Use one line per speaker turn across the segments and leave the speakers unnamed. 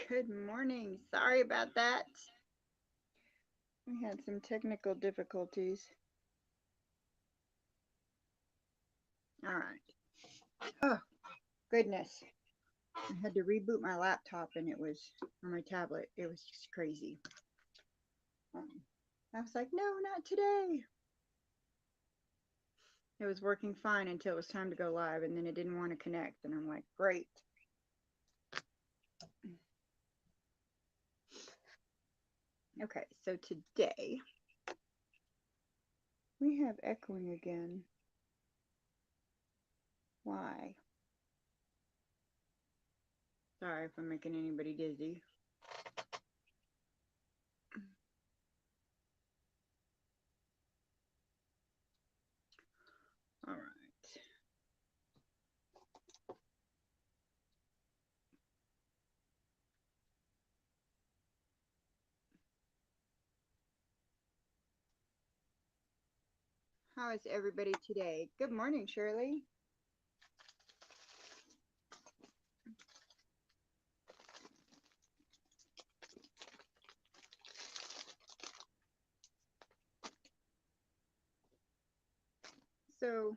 Good morning. Sorry about that. We had some technical difficulties. All right. Oh, goodness. I had to reboot my laptop and it was on my tablet. It was just crazy. I was like, no, not today. It was working fine until it was time to go live and then it didn't want to connect. And I'm like, great. Okay, so today we have echoing again. Why? Sorry if I'm making anybody dizzy. All right. How is everybody today? Good morning, Shirley. So,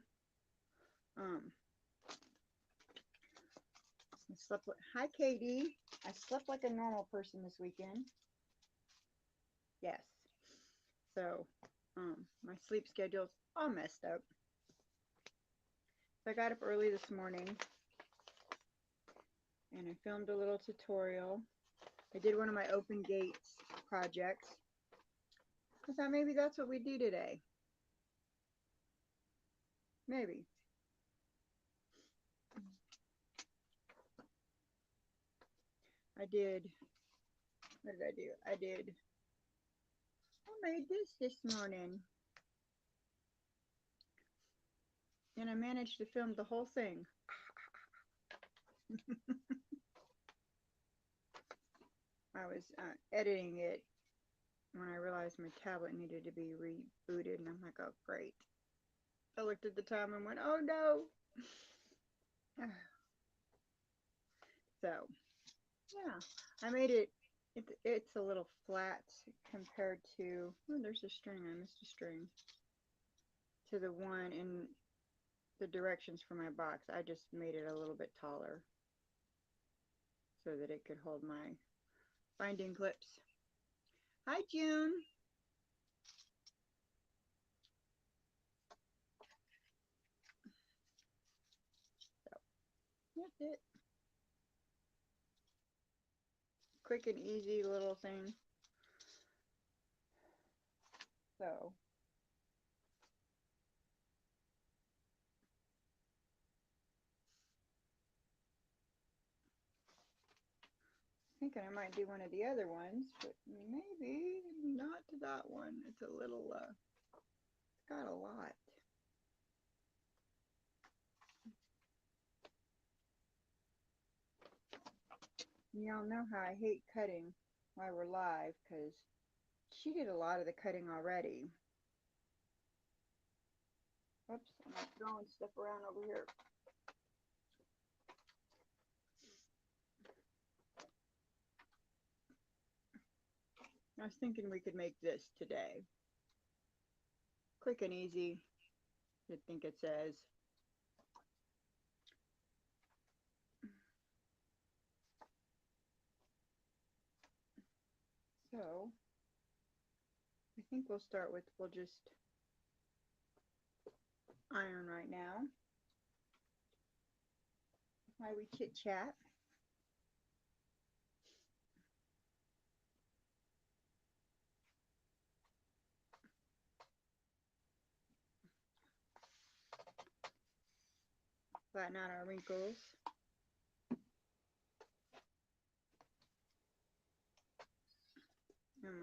I slept. Hi, Katie. I slept like a normal person this weekend. Yes. So, my sleep schedule's all messed up. So I got up early this morning, and I filmed a little tutorial. I did one of my open gates projects. I thought maybe that's what we do today. Maybe. I did. What did I do? I made this morning. And I managed to film the whole thing. I was editing it when I realized my tablet needed to be rebooted, and I'm like, oh, great. I looked at the time and went, oh, no. So, yeah, I made it. It's a little flat compared to, oh, there's a string. I missed a string. To the one in the directions for my box. I just made it a little bit taller so that it could hold my binding clips. Hi, June. So, that's it. Quick and easy little thing. So, thinking I might do one of the other ones, but maybe not that one. It's a little, it's got a lot. Y'all know how I hate cutting while we're live because she did a lot of the cutting already. Oops, I'm throwing stuff around over here. I was thinking we could make this today. Quick and easy, I think it says. So, I think we'll start with, we'll just iron right now while we chit chat. Flatten out our wrinkles. And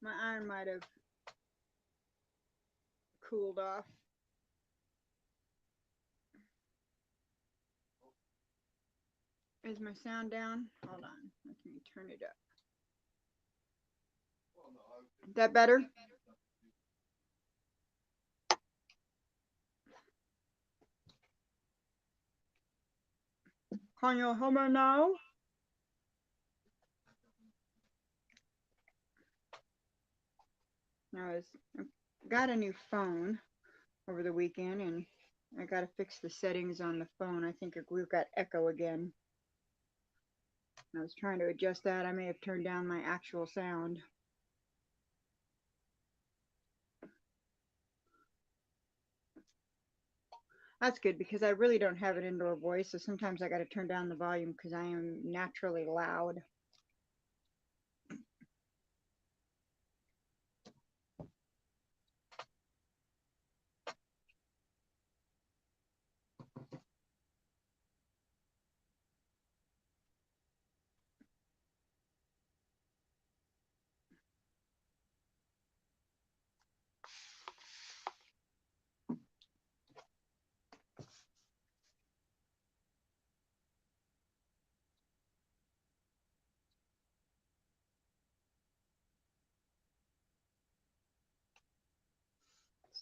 my iron might have cooled off. Is my sound down? Hold on, let me turn it up. Is that better? Can you hear me now? I got a new phone over the weekend, and I got to fix the settings on the phone. I think we've got echo again. I was trying to adjust that. I may have turned down my actual sound. That's good because I really don't have an indoor voice, so sometimes I got to turn down the volume because I am naturally loud.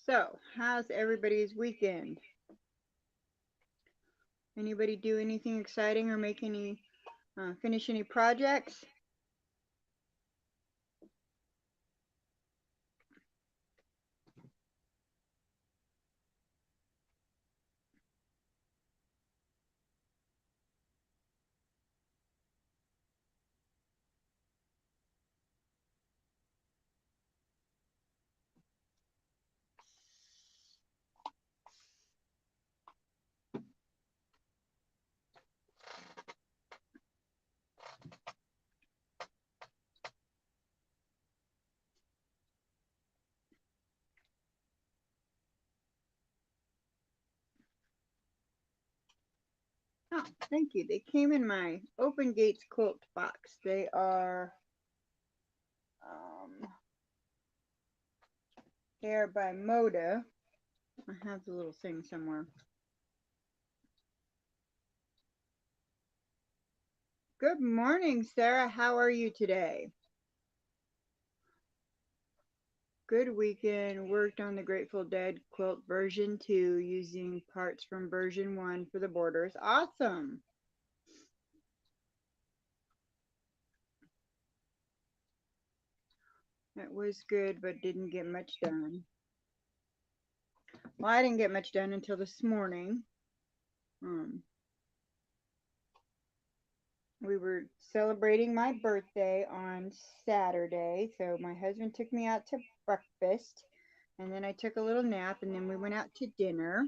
So, how's everybody's weekend? Anybody do anything exciting or make any, finish any projects? Oh, thank you. They came in my Open Gates quilt box. They are by Moda. I have the little thing somewhere. Good morning, Sarah. How are you today? Good weekend. Worked on the Grateful Dead quilt version 2 using parts from version 1 for the borders. Awesome. That was good, but didn't get much done. Well, I didn't get much done until this morning. We were celebrating my birthday on Saturday, so my husband took me out to breakfast, and then I took a little nap, and then we went out to dinner.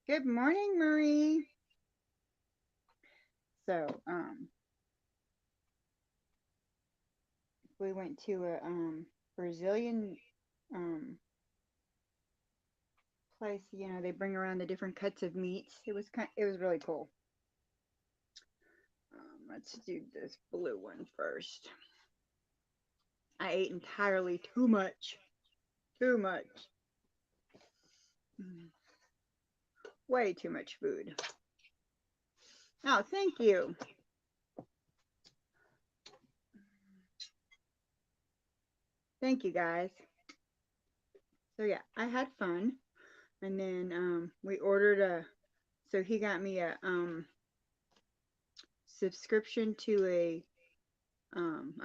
Good morning, Marie. So, we went to a Brazilian place. You know, they bring around the different cuts of meats. It was really cool. Let's do this blue one first. I ate entirely too much. Too much. Way too much food. Oh, thank you. Thank you, guys. So yeah, I had fun. And then we ordered so he got me a subscription to a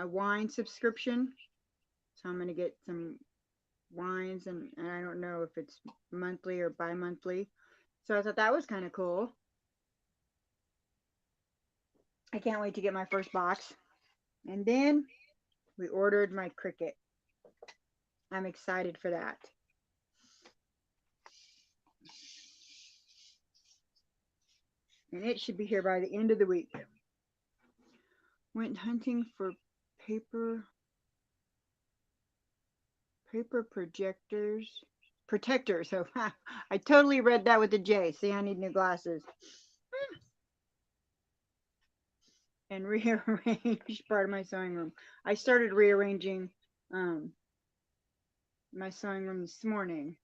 wine subscription. So I'm going to get some wines, and I don't know if it's monthly or bi-monthly. So I thought that was kind of cool. I can't wait to get my first box. And then we ordered my Cricut. I'm excited for that. And it should be here by the end of the week. Went hunting for paper protectors. So I totally read that with a J. See, I need new glasses. And rearrange part of my sewing room. I started rearranging my sewing room this morning.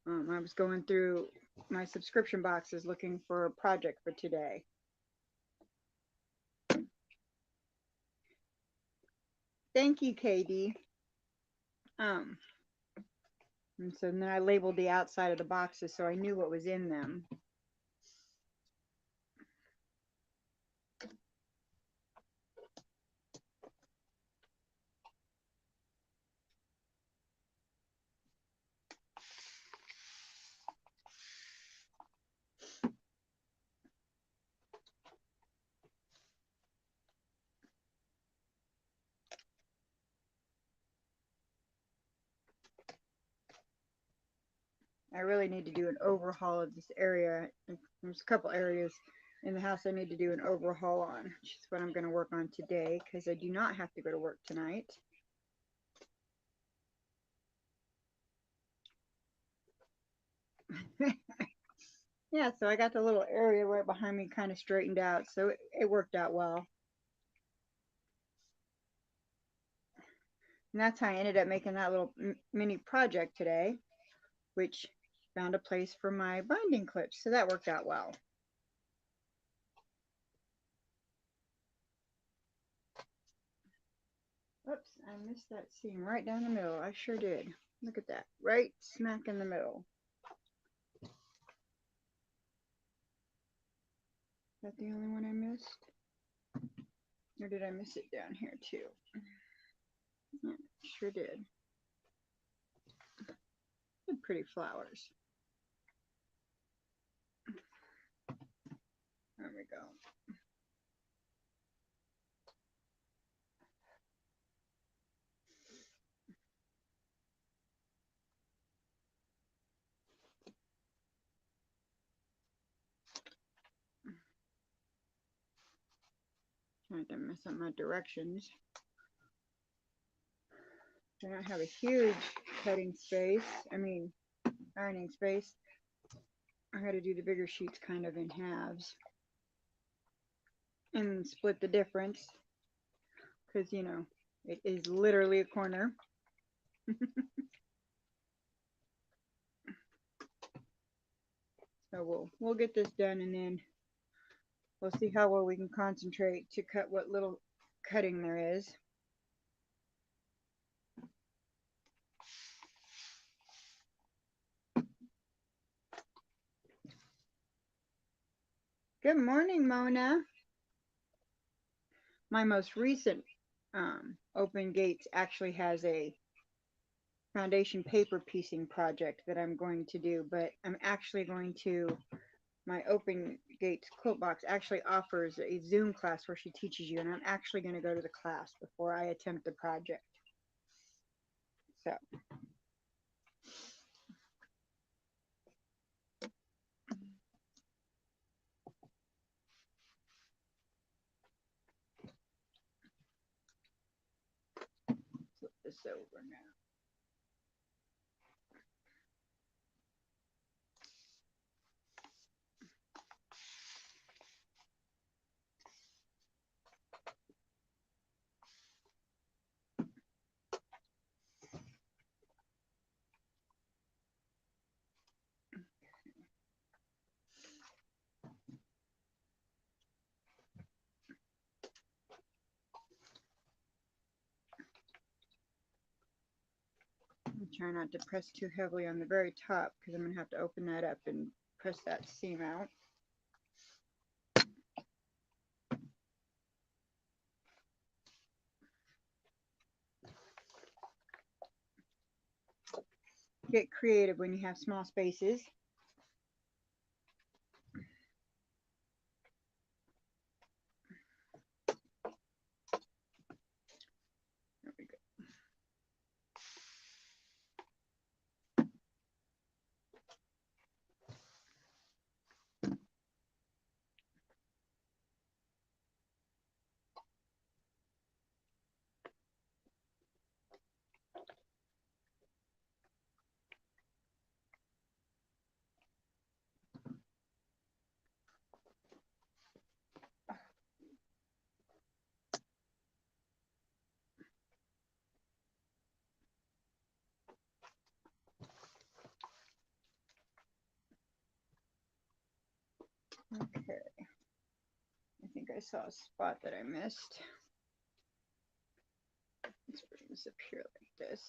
I was going through my subscription boxes looking for a project for today. Thank you, Katie. And so then I labeled the outside of the boxes so I knew what was in them. I really need to do an overhaul of this area. There's a couple areas in the house I need to do an overhaul on, which is what I'm going to work on today because I do not have to go to work tonight. Yeah, so I got the little area right behind me kind of straightened out, so it worked out well. And that's how I ended up making that little mini project today, which found a place for my binding clips, so that worked out well. Oops, I missed that seam right down the middle. I sure did. Look at that, right smack in the middle. Is that the only one I missed? Or did I miss it down here too? Yeah, sure did. Good pretty flowers. There we go. Trying to mess up my directions. I don't have a huge cutting space. I mean, ironing space. I got to do the bigger sheets kind of in halves and split the difference because, you know, it is literally a corner. So we'll get this done and then we'll see how well we can concentrate to cut what little cutting there is. Good morning, Mona. My most recent Open Gates actually has a foundation paper piecing project that I'm going to do, but I'm actually going to, my Open Gates quilt box actually offers a Zoom class where she teaches you, and I'm actually going to go to the class before I attempt the project. So. Flip this over now. Try not to press too heavily on the very top because I'm going to have to open that up and press that seam out. Get creative when you have small spaces. There we go. Okay. I think I saw a spot that I missed. Let's bring this up here like this.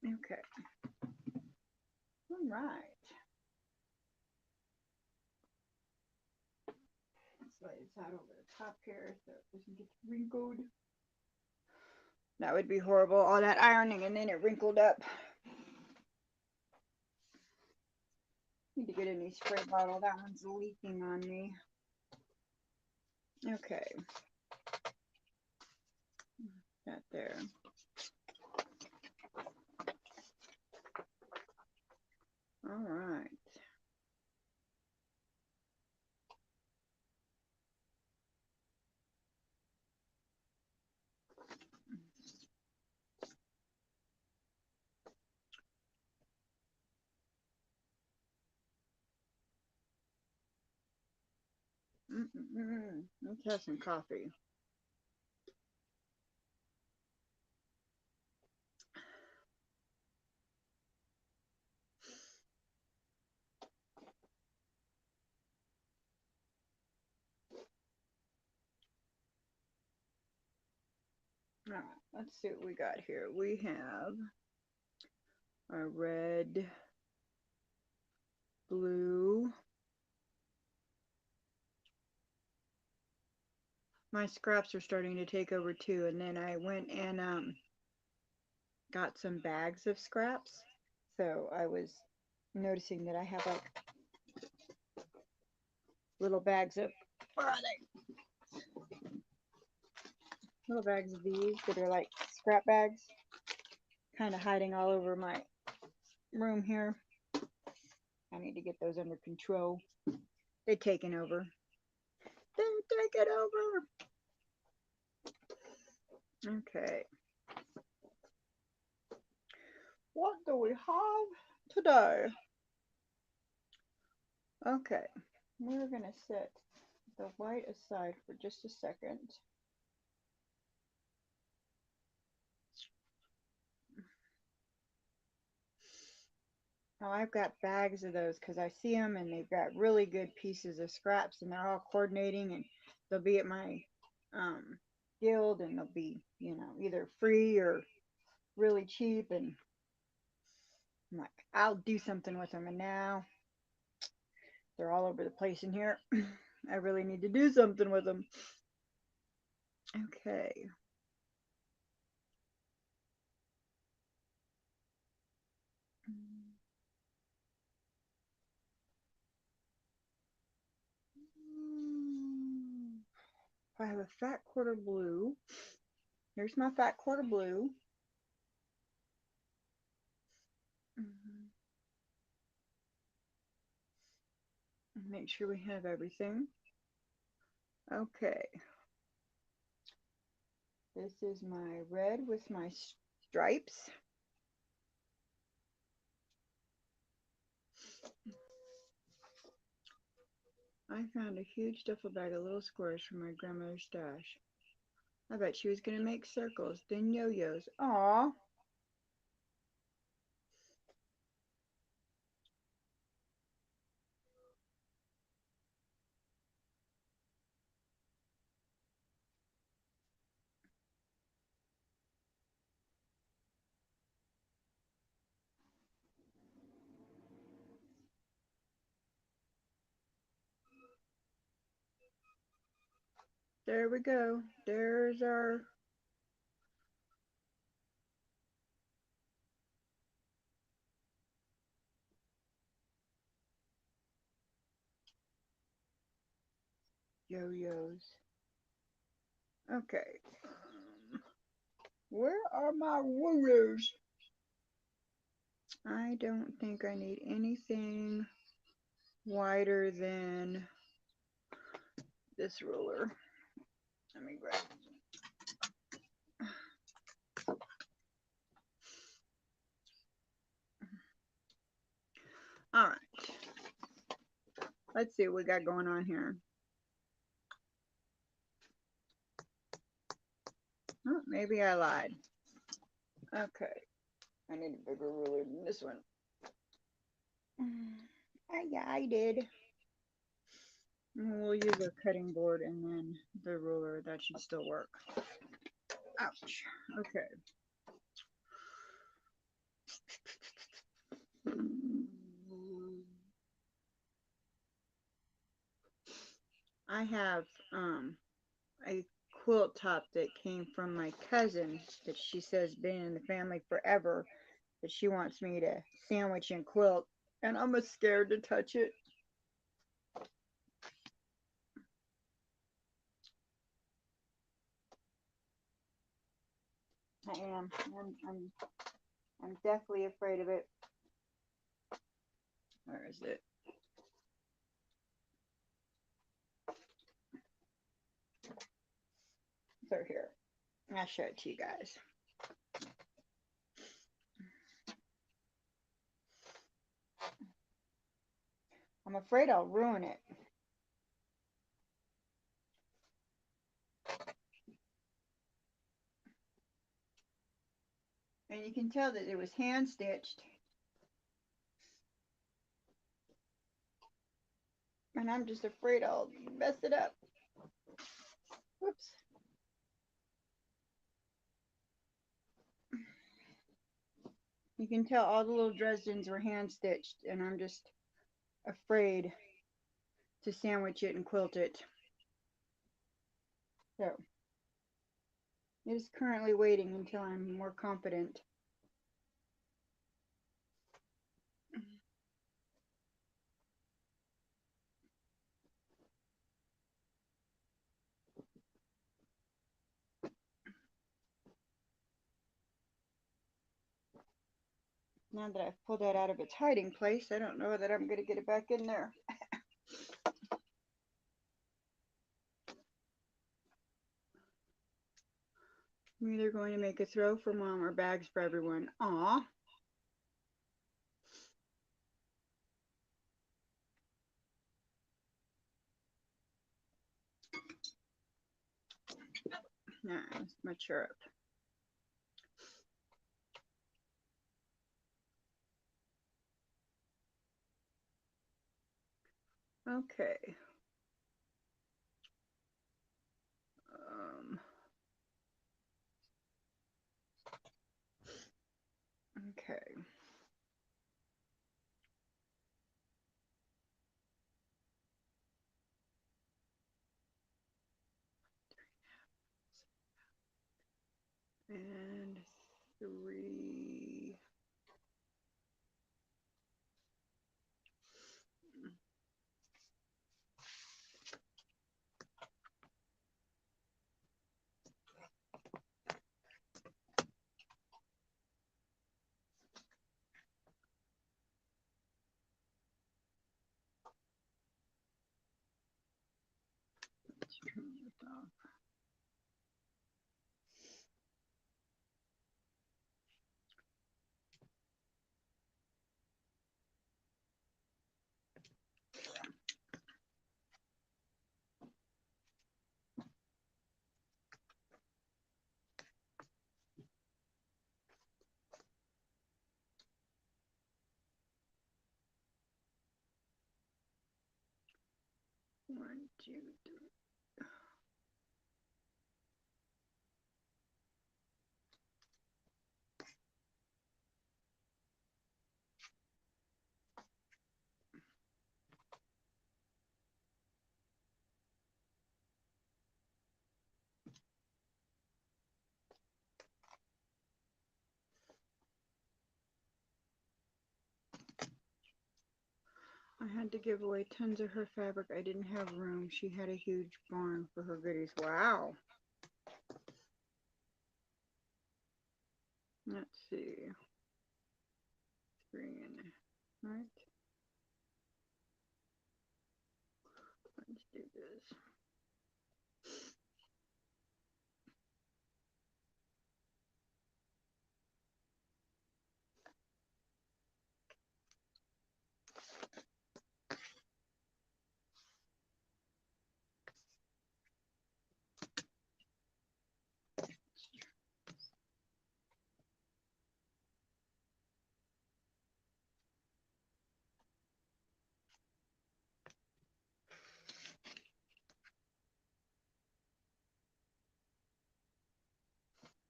Okay. All right. Let's lay this out over the top here so it doesn't get wrinkled. That would be horrible. All that ironing and then it wrinkled up. Need to get a new spray bottle. That one's leaking on me. Okay. That there. All right. Let's have some coffee. All right, let's see what we got here. We have a red, blue. My scraps are starting to take over too, and then I went and got some bags of scraps. So I was noticing that I have like little bags of, where are they? Little bags of these that are like scrap bags, kind of hiding all over my room here. I need to get those under control. They're taking over. They're taking over. Okay. What do we have today? Okay. We're going to set the white aside for just a second. Now I've got bags of those because I see them and they've got really good pieces of scraps and they're all coordinating and they'll be at my guild and they'll be, you know, either free or really cheap, and I'm like, I'll do something with them, and now they're all over the place in here. I really need to do something with them. Okay. I have a fat quarter blue. Here's my fat quarter blue. Make sure we have everything. Okay. This is my red with my stripes. I found a huge duffel bag of little squares from my grandmother's stash. I bet she was going to make circles, then yo-yos. Aw. There we go. There's our yo-yos. Okay. Where are my rulers? I don't think I need anything wider than this ruler. Let me grab it. All right. Let's see what we got going on here. Oh, maybe I lied. Okay. I need a bigger ruler than this one. Yeah, I did. We'll use a cutting board and then the ruler. That should still work. Ouch. Okay. I have a quilt top that came from my cousin that she says been in the family forever, that she wants me to sandwich and quilt, and I'm scared to touch it. I am. I'm definitely afraid of it. Where is it? So here, I'll show it to you guys. I'm afraid I'll ruin it. And you can tell that it was hand stitched. And I'm just afraid I'll mess it up. Whoops. You can tell all the little Dresdens were hand stitched, and I'm just afraid to sandwich it and quilt it. So it is currently waiting until I'm more confident. Now that I've pulled that out of its hiding place, I don't know that I'm going to get it back in there. I'm either going to make a throw for mom or bags for everyone. Aw. Nah, it's my chirp. Okay. Okay. And 3. Let's turn this off. One, two, three. I had to give away tons of her fabric. I didn't have room. She had a huge barn for her goodies. Wow. Let's see. 3 in there. Right. Let's do this.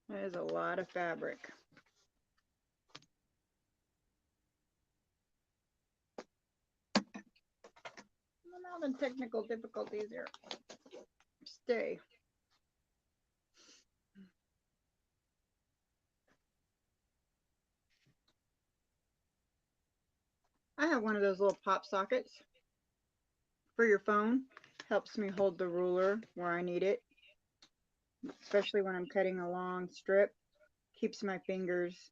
That is a lot of fabric. I'm having technical difficulties here. Stay. I have one of those little pop sockets for your phone. Helps me hold the ruler where I need it, especially when I'm cutting a long strip. Keeps my fingers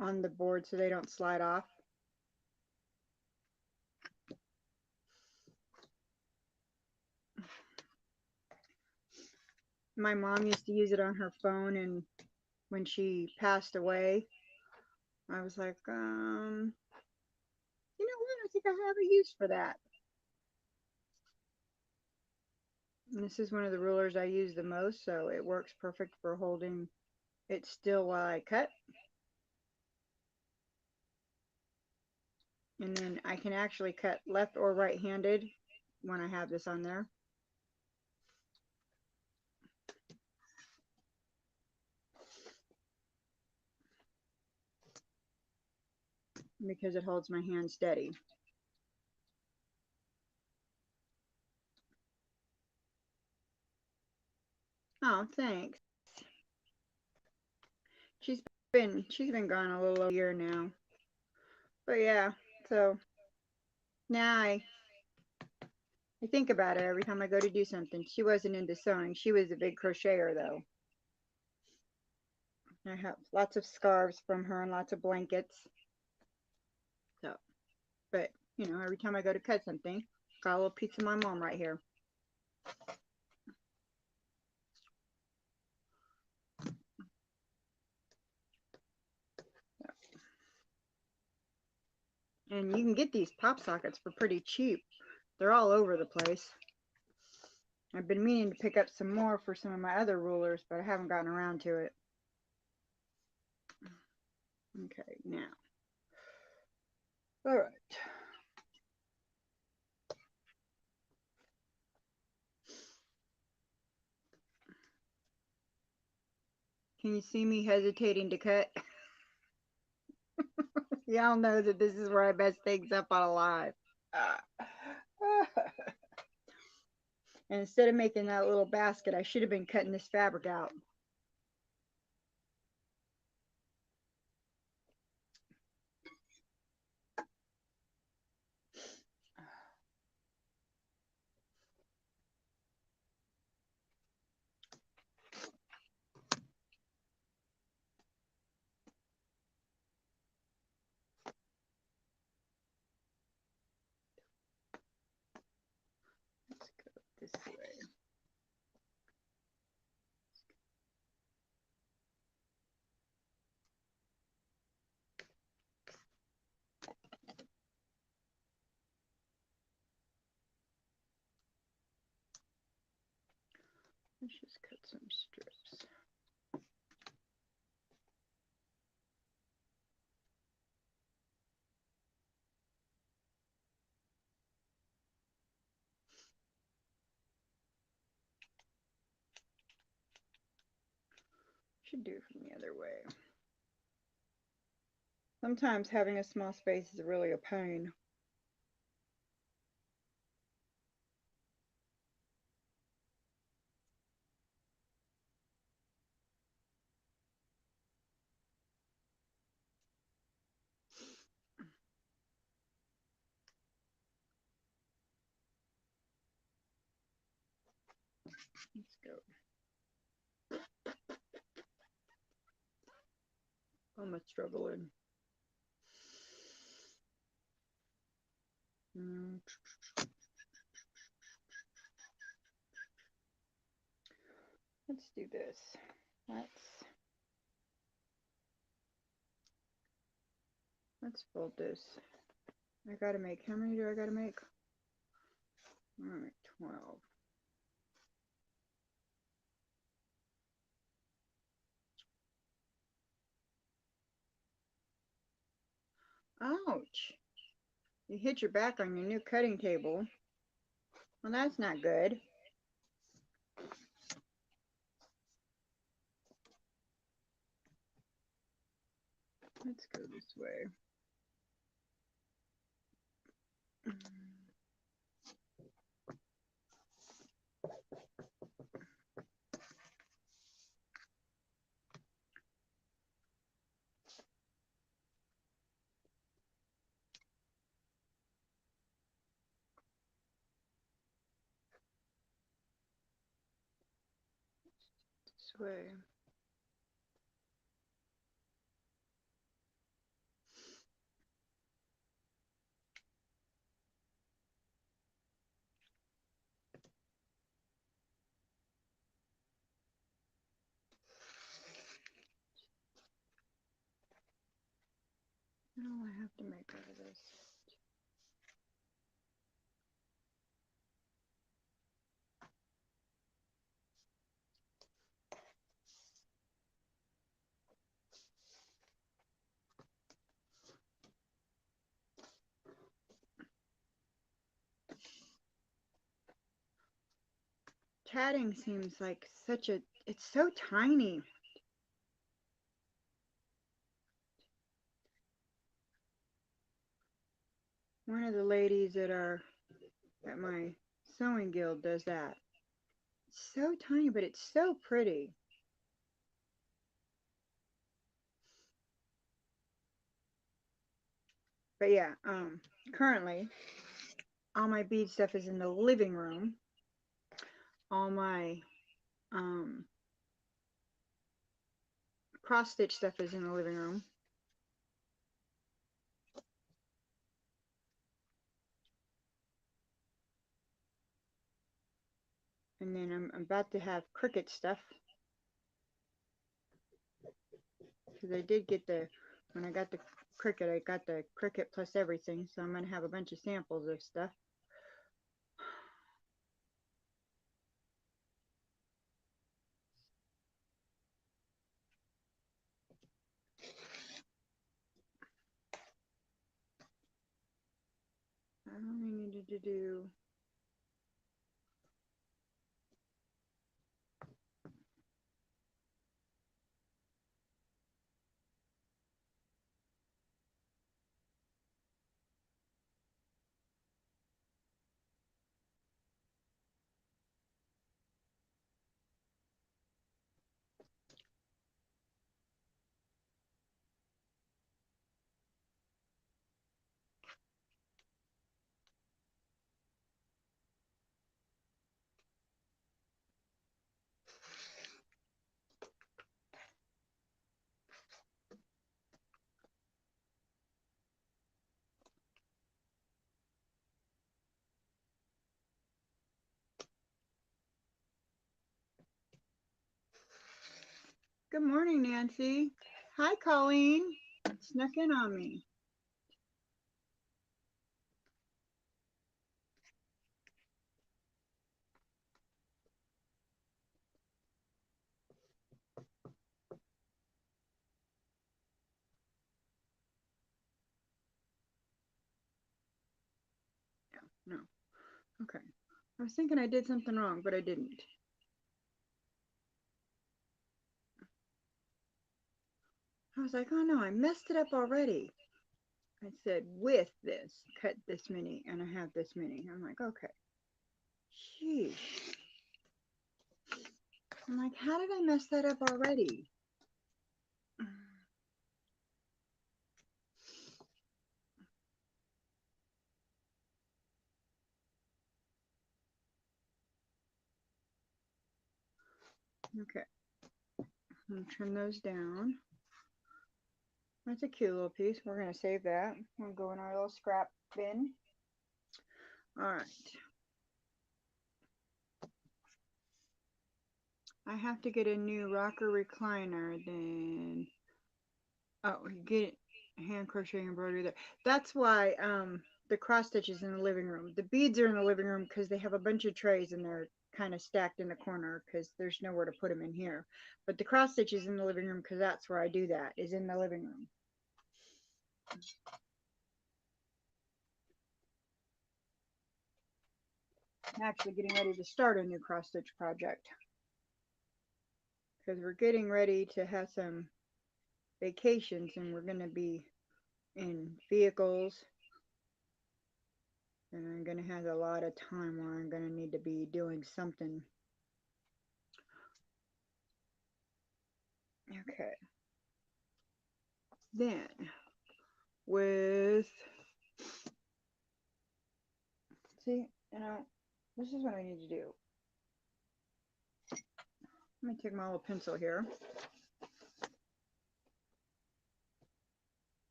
on the board so they don't slide off. My mom used to use it on her phone, and when she passed away, I was like, you know what? I think I have a use for that. And this is one of the rulers I use the most, so it works perfect for holding it still while I cut. And then I can actually cut left or right-handed when I have this on there. Because it holds my hand steady. Oh, thanks. She's been gone a little over a year now. But yeah, so now I think about it every time I go to do something. She wasn't into sewing. She was a big crocheter though. I have lots of scarves from her and lots of blankets. So, but you know, every time I go to cut something, got a little piece of my mom right here. And you can get these pop sockets for pretty cheap. They're all over the place. I've been meaning to pick up some more for some of my other rulers, but I haven't gotten around to it. Okay, now. All right. Can you see me hesitating to cut? Y'all know that this is where I mess things up on a live. And instead of making that little basket, I should have been cutting this fabric out. Let's go this way. Let's just cut some strips. Should do from the other way. Sometimes having a small space is really a pain. Let's go. I'm struggling. Let's do this. Let's fold this. I gotta make, how many do I gotta make? I'm gonna make 12. Ouch. You hit your back on your new cutting table. Well, that's not good. Let's go this way. way. No, I have to make out of this. Tatting seems like such a, it's so tiny. One of the ladies that are at my sewing guild does that. It's so tiny, but it's so pretty. But yeah, currently all my bead stuff is in the living room. All my cross stitch stuff is in the living room. And then I'm about to have Cricut stuff. Because I did get the, when I got the Cricut, I got the Cricut plus everything. So I'm going to have a bunch of samples of stuff. I only needed to do Good morning, Nancy. Hi, Colleen. Snuck in on me. No. Okay. I was thinking I did something wrong, but I didn't. I was like, oh no, I messed it up already. I said with this, cut this many, and I have this many. I'm like, okay. Sheesh. I'm like, how did I mess that up already? Okay. I'm going to trim those down. That's a cute little piece. We're going to save that. We'll go in our little scrap bin. All right. I have to get a new rocker recliner then. Oh, get hand crochet embroidery there. That's why the cross stitch is in the living room. The beads are in the living room because they have a bunch of trays and they're kind of stacked in the corner because there's nowhere to put them in here. But the cross stitch is in the living room because that's where I do that, is in the living room. I'm actually getting ready to start a new cross stitch project because we're getting ready to have some vacations and we're going to be in vehicles and I'm going to have a lot of time where I'm going to need to be doing something. Okay. Then with, see, you know, this is what I need to do. Let me take my little pencil here.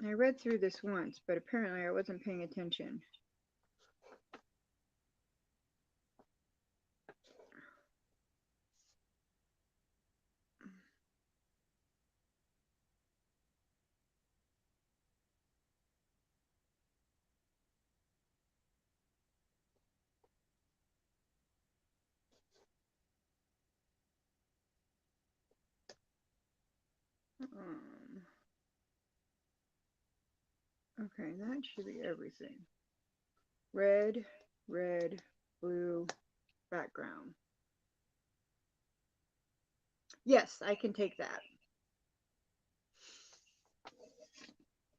I read through this once, but apparently I wasn't paying attention. Okay, that should be everything. Red, red, blue, background. Yes, I can take that.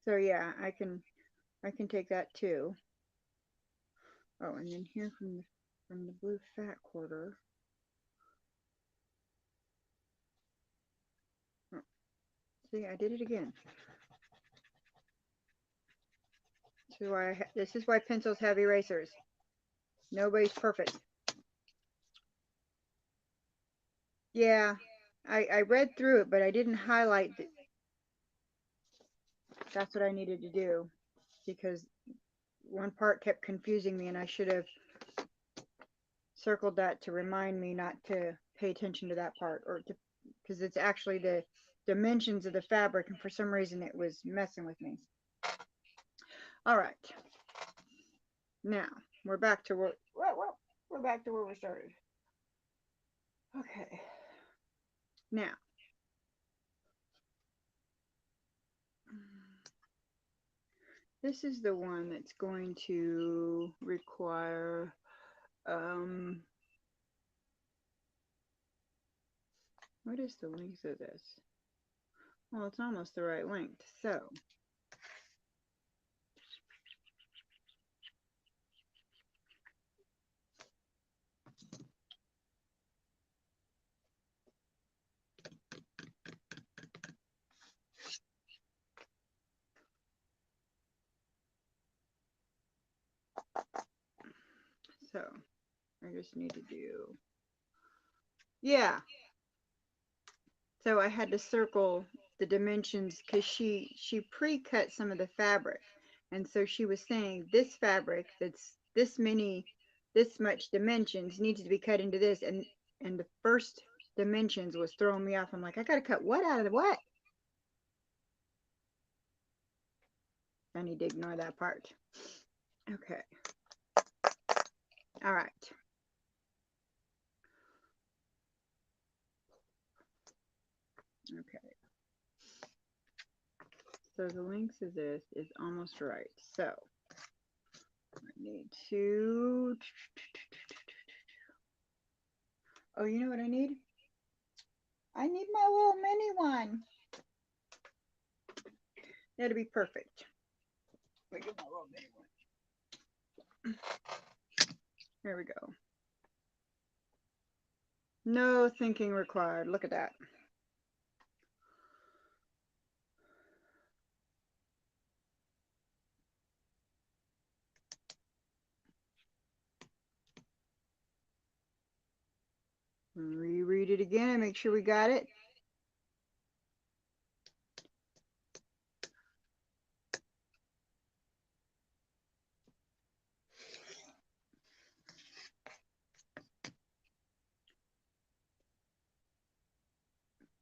So yeah, I can take that too. Oh, and then here from the blue fat quarter. Oh, see, I did it again. This is why pencils have erasers. Nobody's perfect. Yeah, I read through it, but I didn't highlight it. That's what I needed to do, because one part kept confusing me, and I should have circled that to remind me not to pay attention to that part, or to, because it's actually the dimensions of the fabric, and for some reason it was messing with me. All right, now we're back to where we're back to where we started. Okay, now this is the one that's going to require what is the length of this? Well, it's almost the right length. So I just need to do, yeah. So I had to circle the dimensions because she pre-cut some of the fabric, and so she was saying this fabric that's this much dimensions needs to be cut into this, and the first dimensions was throwing me off. I'm like, I gotta cut what out of the what? I need to ignore that part. Okay. All right. Okay. So the length of this is almost right. So I need to, oh, you know what I need? I need my little mini one. That'll be perfect. Let me get my little mini one. Here we go. No thinking required. Look at that. Reread it again and make sure we got it.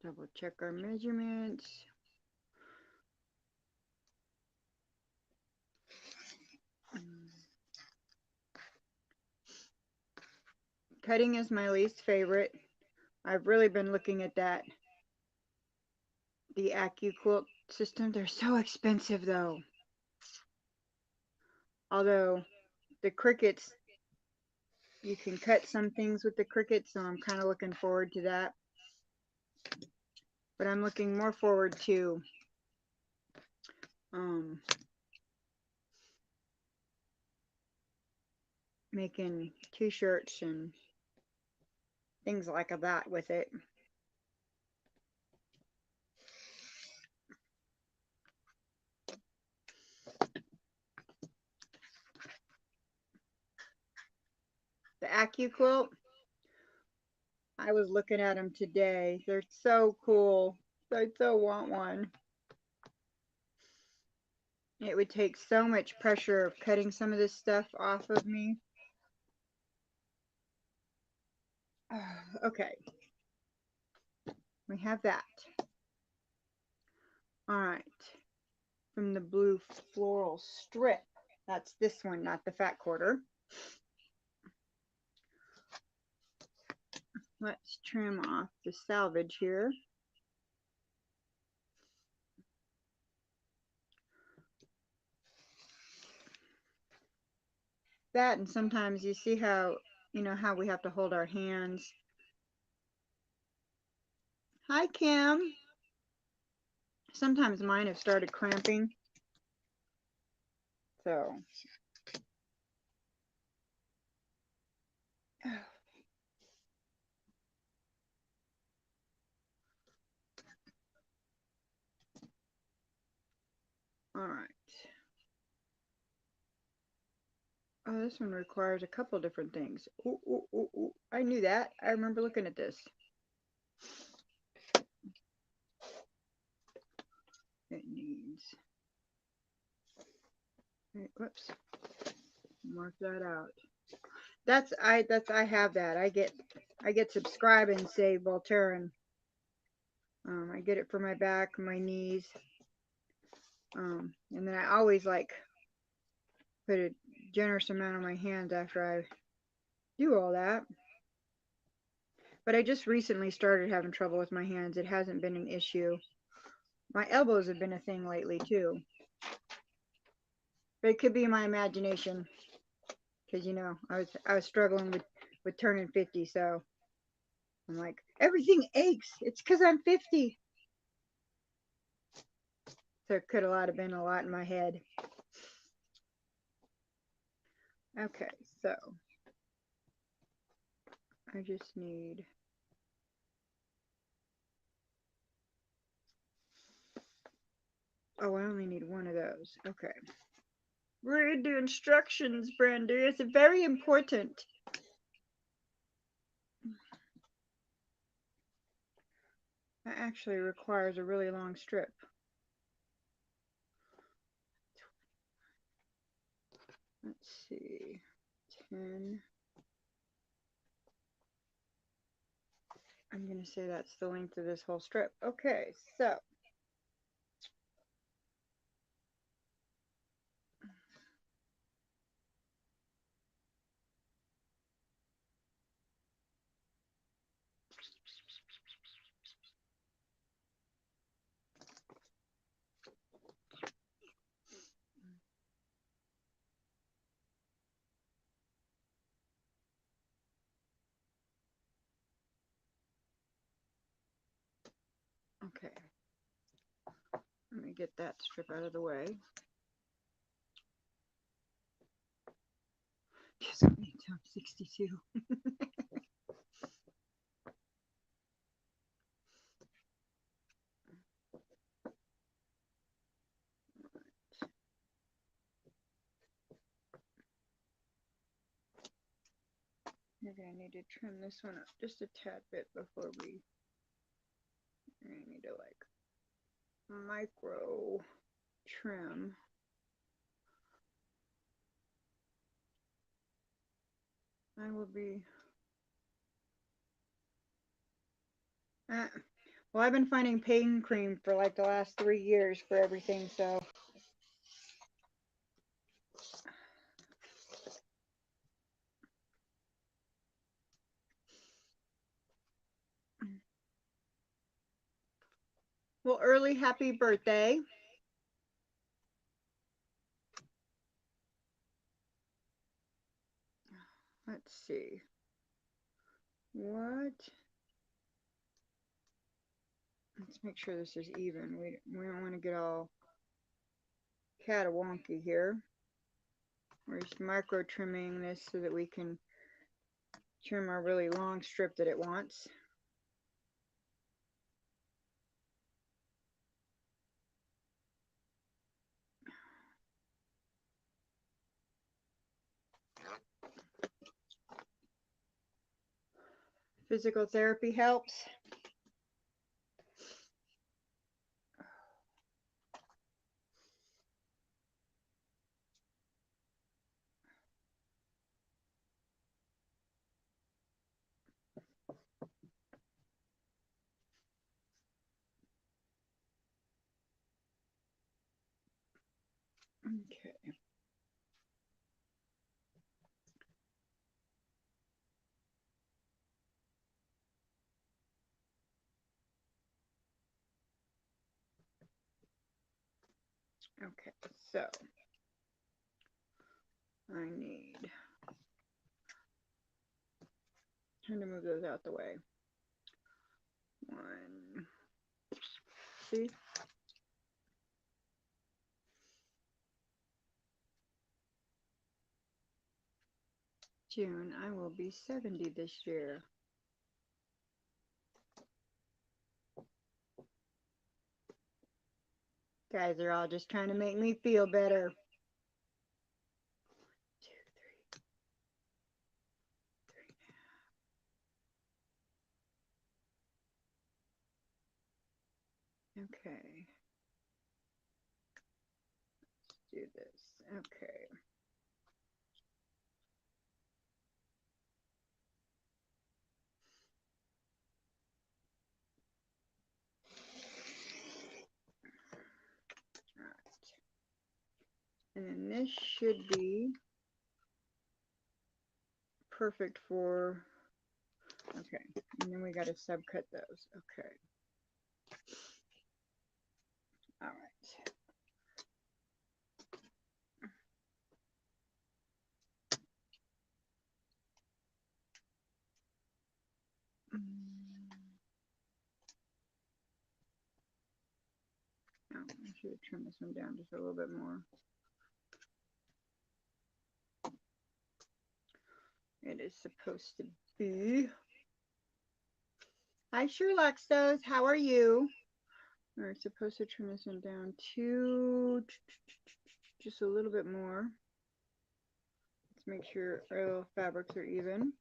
Double check our measurements. Cutting is my least favorite. I've really been looking at that. The Quilt system. They're so expensive though. Although the Cricuts, you can cut some things with the Cricut, so I'm kind of looking forward to that. But I'm looking more forward to making t-shirts and things like that with it. The Quilt, I was looking at them today. They're so cool. I so want one. It would take so much pressure of cutting some of this stuff off of me. Okay. We have that. All right. From the blue floral strip. That's this one, not the fat quarter. Let's trim off the salvage here. That, and sometimes you see how, you know, how we have to hold our hands. Hi, Kim. Sometimes mine have started cramping. So. All right. Oh, this one requires a couple different things. Ooh, ooh, ooh, ooh. I knew that. I remember looking at this. It needs. Whoops. Mark that out. I have that. I get subscribe and save Voltaren. I get it for my back, my knees. And then I always like put a generous amount on my hands after I do all that. But I just recently started having trouble with my hands. It hasn't been an issue. My elbows have been a thing lately too. But it could be my imagination. Because, you know, I was struggling with turning 50, so I'm like, everything aches. It's because I'm 50. So it could have been a lot in my head. Okay, so I just need. Oh, I only need one of those. Okay. Read the instructions, Brandy. It's very important. That actually requires a really long strip. Let's see. 10. I'm going to say that's the length of this whole strip. Okay, so. Okay. Let me get that strip out of the way. Yes, I'm 62. You're going to need to trim this one up just a tad bit before we. You're going to need to like micro trim. I will be. Well, I've been finding pain cream for like the last 3 years for everything, so. Well, early happy birthday. Let's see. What? Let's make sure this is even. We don't want to get all catawonky here. We're just micro trimming this so that we can trim our really long strip that it wants. physical therapy helps. Okay. Okay, so I need, trying to move those out the way. One, see? June, I will be 70 this year. Guys are all just trying to make me feel better. 2, 3. Okay. Let's do this. Okay. All right. And then this should be perfect for, okay. And then we got to subcut those. Okay. All right. Oh, I should have trimmed this one down just a little bit more. It is supposed to be. Hi, Sherlock Stows. How are you? We're supposed to trim this one down to just a little bit more. Let's make sure our little fabrics are even.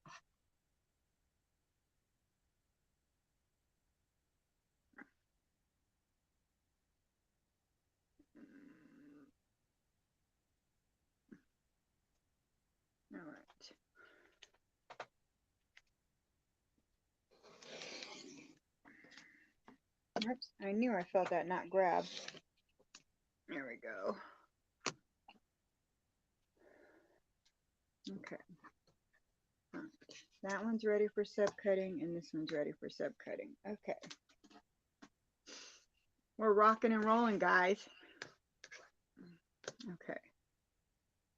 All right. Oops, I knew I felt that not grab. There we go. Okay. That one's ready for subcutting, and this one's ready for subcutting. Okay. We're rocking and rolling, guys. Okay.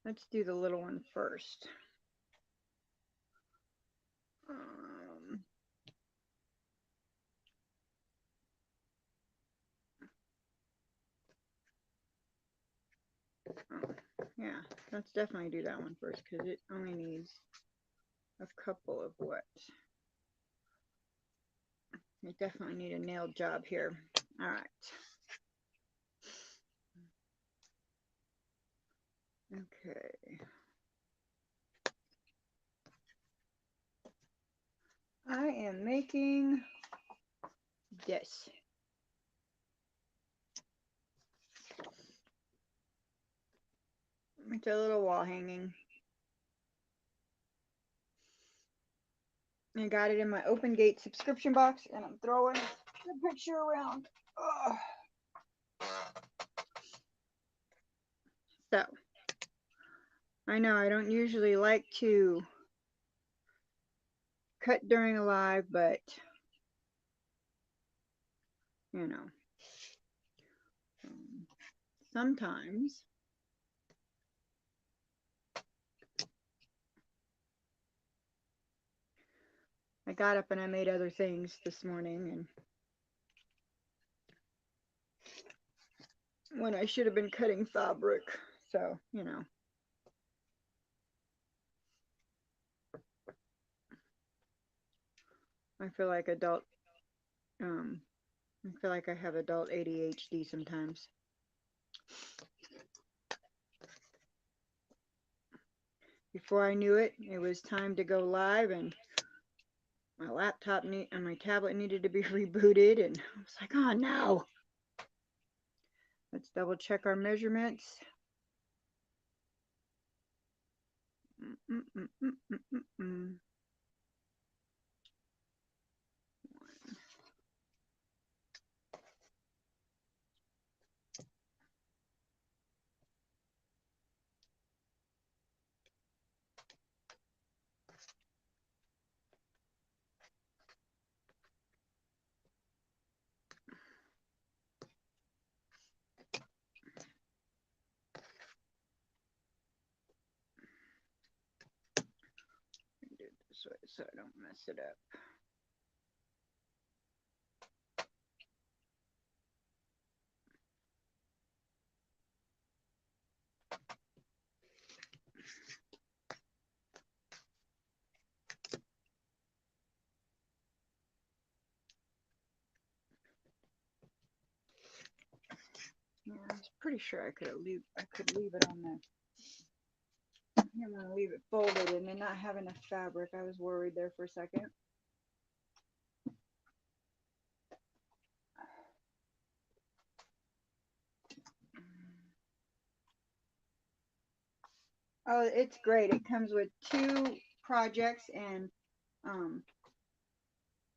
Let's do the little one first. Yeah, let's definitely do that one first because it only needs a couple of what? We definitely need a nail job here. All right. Okay. I am making this. It's a little wall hanging. I got it in my Open Gate subscription box, and I'm throwing the picture around. Ugh. So, I know I don't usually like to cut during a live, but you know, sometimes I got up and I made other things this morning, and when I should have been cutting fabric, so you know. I feel like I feel like I have adult ADHD sometimes. Before I knew it, it was time to go live, and my laptop and my tablet needed to be rebooted, and I was like, oh no. Let's double check our measurements. Do it this way so I don't mess it up. Yeah, I was pretty sure I could leave it on there. I didn't want to leave it folded and then not have enough fabric. I was worried there for a second. Oh, it's great. It comes with 2 projects, and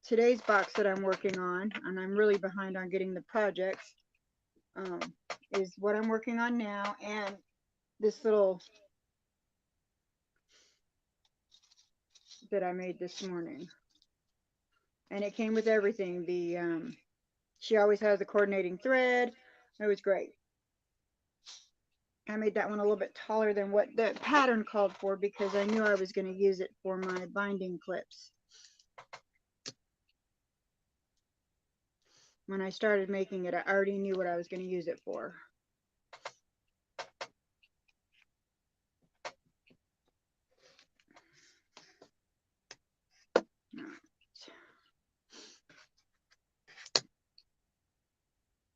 today's box that I'm working on, and I'm really behind on getting the projects, is what I'm working on now, and this little that I made this morning. And it came with everything. She always has a coordinating thread. It was great. I made that one a little bit taller than what the pattern called for because I knew I was going to use it for my binding clips. When I started making it, I already knew what I was going to use it for.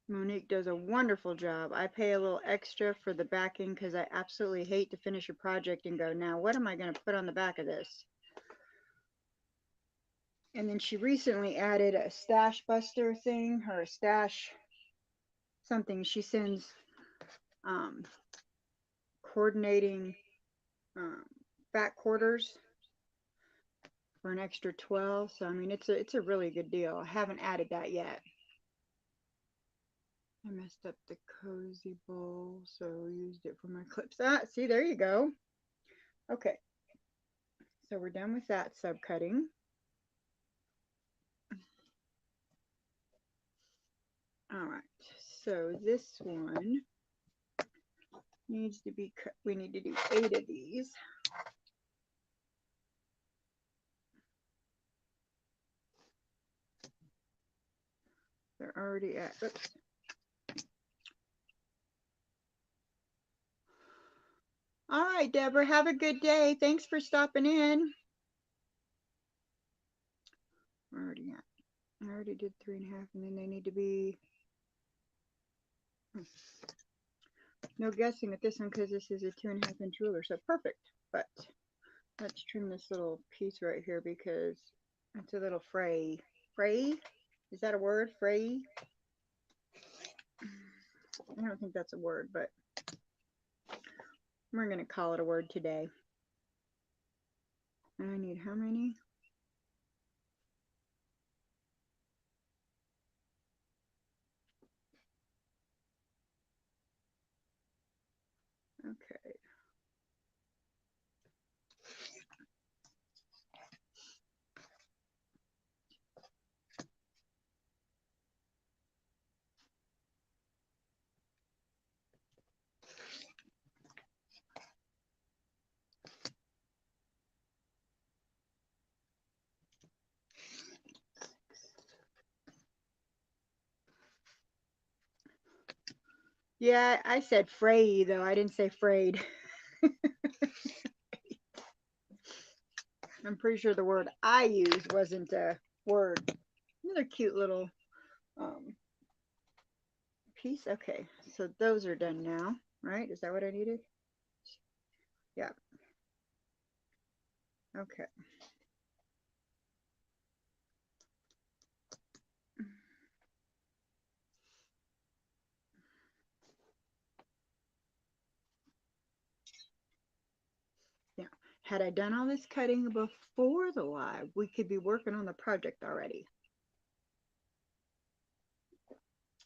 Monique does a wonderful job. I pay a little extra for the backing because I absolutely hate to finish a project and go, now what am I going to put on the back of this? And then she recently added a stash buster thing, or a stash something. She sends coordinating back quarters for an extra 12. So I mean, it's a really good deal. I haven't added that yet. I messed up the cozy bowl, so used it for my clips. Ah, see, there you go. Okay, so we're done with that subcutting. All right, so this one needs to be cut. We need to do 8 of these. They're already at, oops. All right, Deborah, have a good day. Thanks for stopping in. We're already at, I already did 3.5, and then they need to be, no guessing at this one because this is a 2.5 inch ruler, so perfect. But let's trim this little piece right here because it's a little fray. Fray? Is that a word? Fray? I don't think that's a word, but we're going to call it a word today. And I need how many? Okay. Yeah, I said fray, though. I didn't say frayed. I'm pretty sure the word I used wasn't a word. Another cute little piece. Okay, so those are done now, right? Is that what I needed? Yeah. Okay. Had I done all this cutting before the live, we could be working on the project already.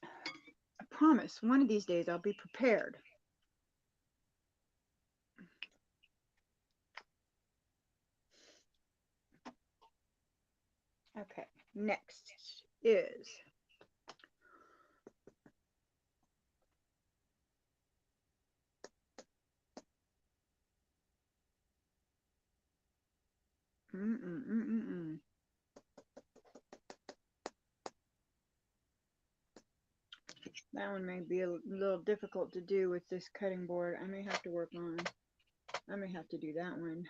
I promise one of these days I'll be prepared. Okay, next is that one may be a little difficult to do with this cutting board. I may have to work on, I may have to do that one.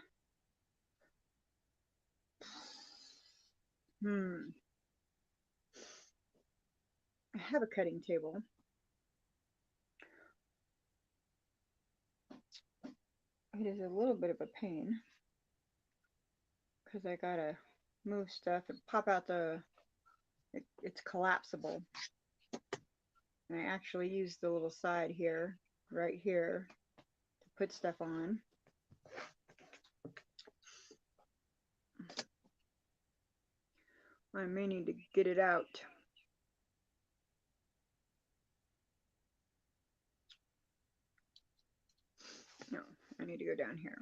I have a cutting table. It is a little bit of a pain because I gotta move stuff and pop out the, it's collapsible. And I actually use the little side here, right here, to put stuff on. I may need to get it out. No, I need to go down here.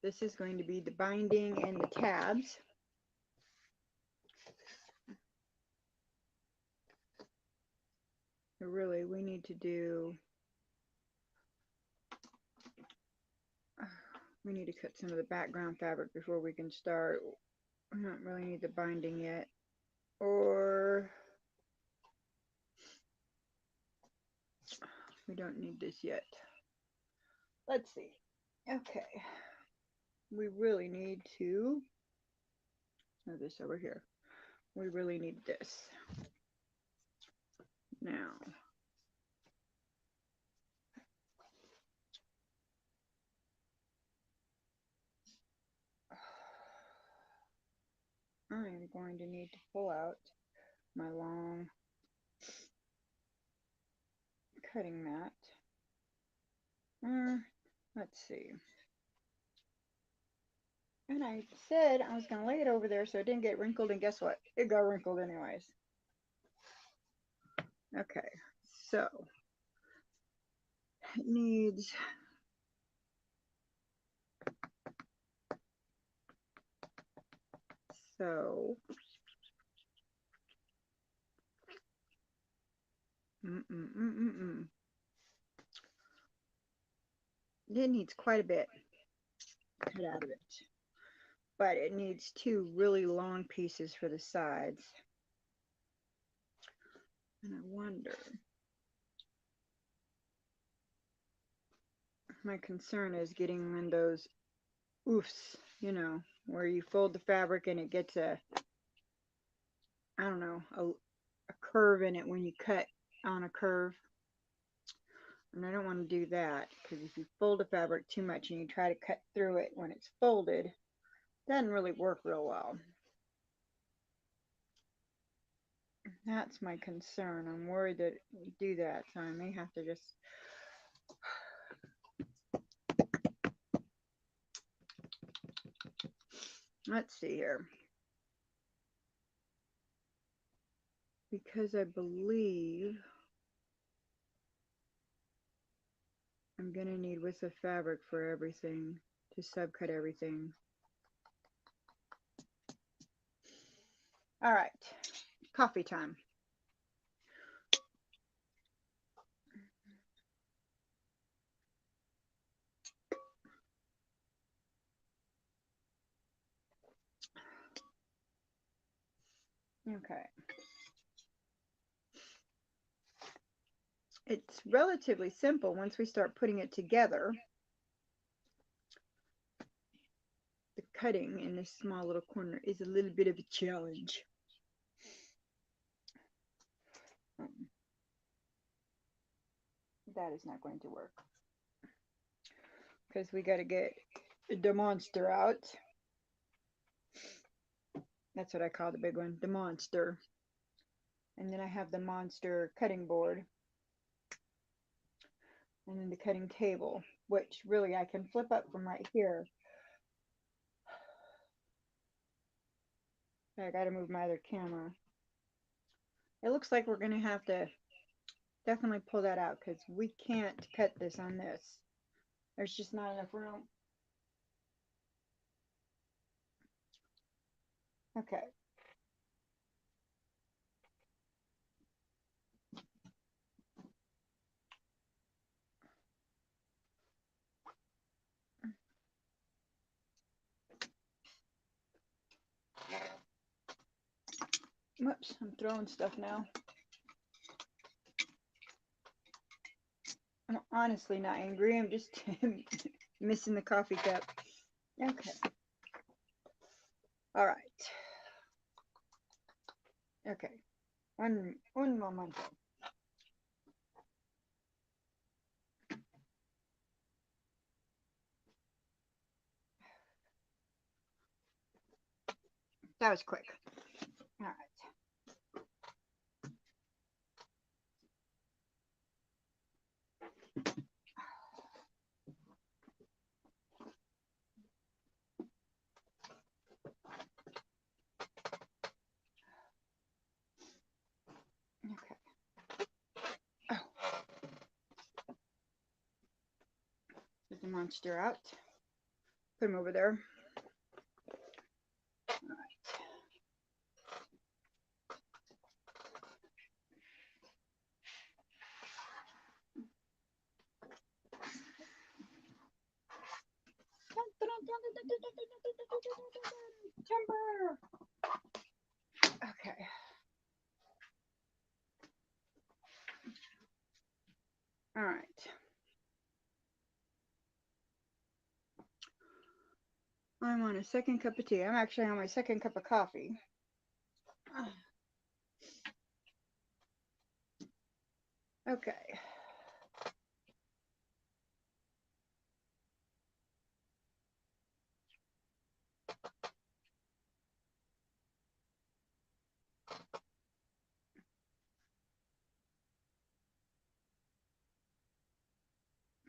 This is going to be the binding and the tabs. So really, we need to do, we need to cut some of the background fabric before we can start. We don't really need the binding yet. Or we don't need this yet. Let's see. Okay. We really need to, move this over here. We really need this. Now, I'm going to need to pull out my long cutting mat. Let's see. And I said I was going to lay it over there so it didn't get wrinkled, and guess what? It got wrinkled anyways. Okay, so it needs it needs quite a bit cut out of it, but it needs two really long pieces for the sides. And I wonder, my concern is getting in those oofs, you know, where you fold the fabric and it gets a, I don't know, a curve in it when you cut on a curve. And I don't want to do that, because if you fold the fabric too much and you try to cut through it when it's folded, it doesn't really work real well. That's my concern. I'm worried that we do that, so I may have to just let's see here. Because I believe I'm going to need width of fabric for everything, to subcut everything. All right, coffee time. Okay. It's relatively simple once we start putting it together. The cutting in this small little corner is a little bit of a challenge. That is not going to work, because we got to get the monster out. That's what I call the big one, the monster. And then I have the monster cutting board. And then the cutting table, which really I can flip up from right here. I gotta move my other camera. It looks like we're gonna have to definitely pull that out because we can't cut this on this. There's just not enough room. Okay. Whoops, I'm throwing stuff now. I'm honestly not angry. I'm just missing the coffee cup. Okay. All right. Okay. One moment. That was quick. All right. Okay. Oh. Get the monster out. Put him over there. All right. Timber. Okay. All right. I'm on a second cup of tea. I'm actually on my second cup of coffee. Okay.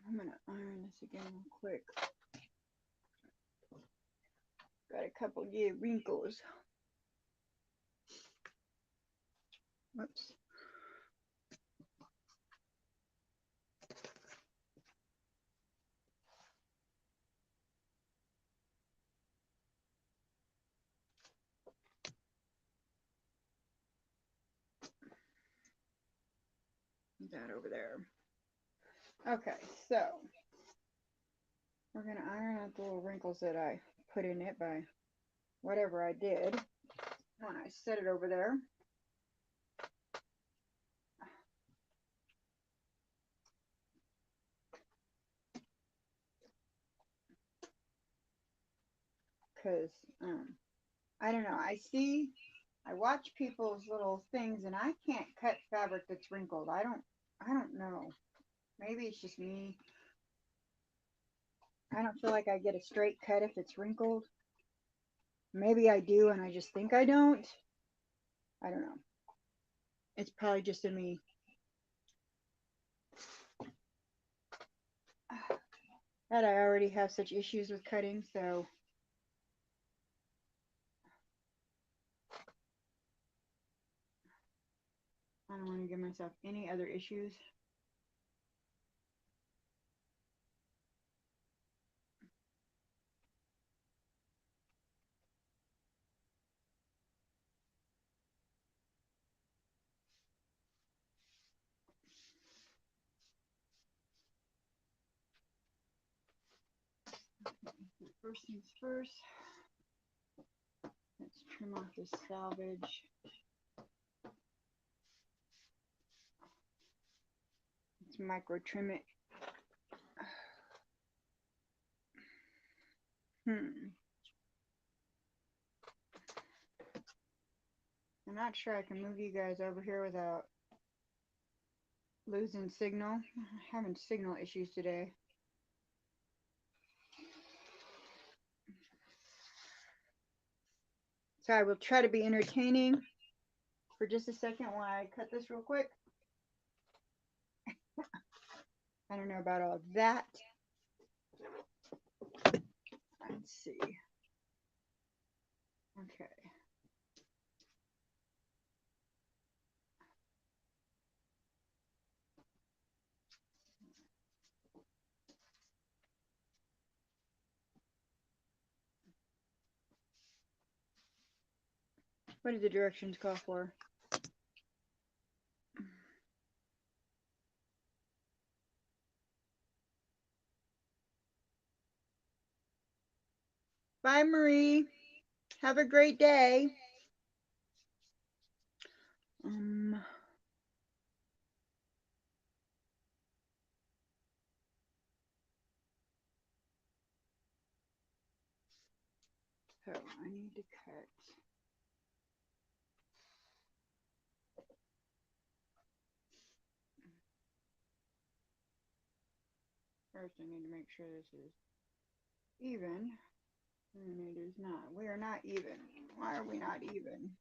I'm gonna iron this again real quick. Got a couple of wrinkles. Whoops. That over there. Okay, so we're gonna iron out the little wrinkles that I put in it by whatever I did when I set it over there. Because I don't know, I watch people's little things and I can't cut fabric that's wrinkled. I don't know. Maybe it's just me. I don't feel like I get a straight cut if it's wrinkled. Maybe I do and I just think I don't. I don't know. It's probably just in me. That I already have such issues with cutting, so I don't want to give myself any other issues. First things first, let's trim off this salvage. Let's micro trim it. I'm not sure I can move you guys over here without losing signal. I'm having signal issues today. So I will try to be entertaining for just a second while I cut this real quick. I don't know about all that. Let's see. Okay. What did the directions call for? Bye, Marie. Have a great day. So I need to cut. First, I need to make sure this is even. And it is not. We are not even. Why are we not even?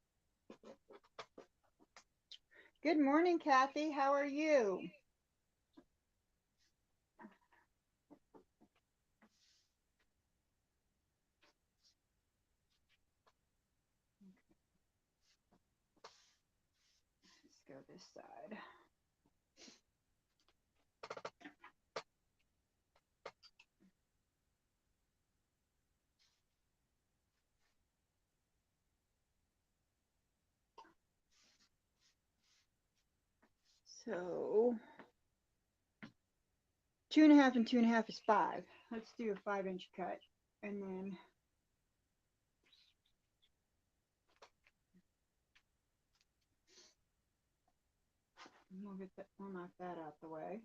Good morning, Kathy. How are you? Let's go this side. So 2.5 and 2.5 is 5. Let's do a 5-inch cut, and then we'll knock that out the way.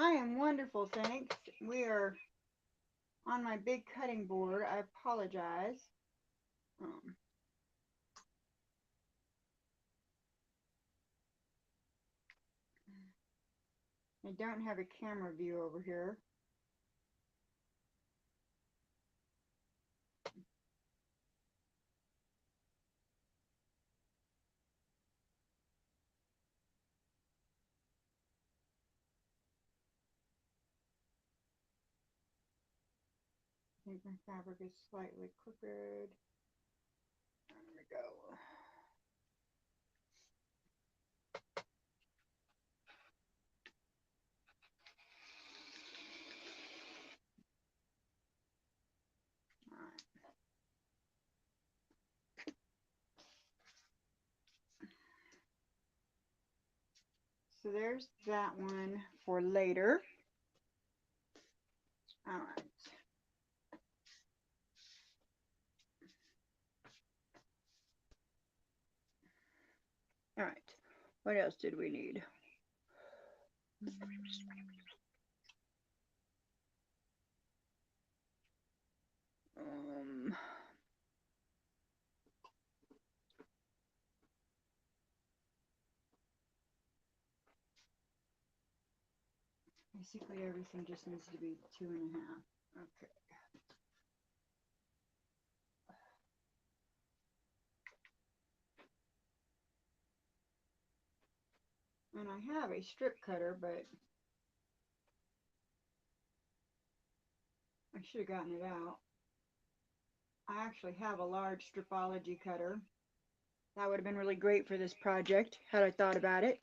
I am wonderful, thanks. We are on my big cutting board. I apologize. I don't have a camera view over here. I think my fabric is slightly crooked. There we go. So there's that one for later. All right. All right. What else did we need? Basically everything just needs to be 2.5. Okay. And I have a strip cutter, but I should have gotten it out. I actually have a large stripology cutter. That would have been really great for this project had I thought about it.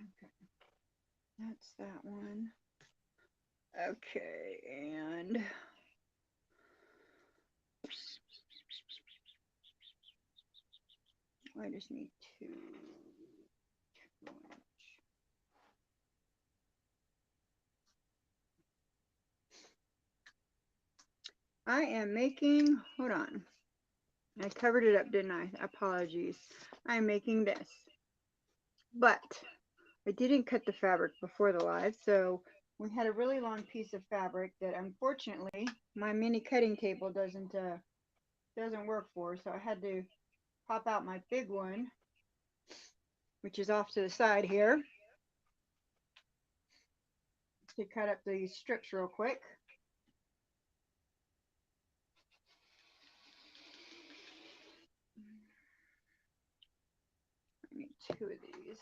Okay, that's that one. Okay, and I just need two inch. I am making, hold on. I covered it up, didn't I? Apologies. I'm making this. But I didn't cut the fabric before the live, so we had a really long piece of fabric that unfortunately my mini cutting table doesn't work for, so I had to pop out my big one, which is off to the side here, to cut up these strips real quick. I need two of these.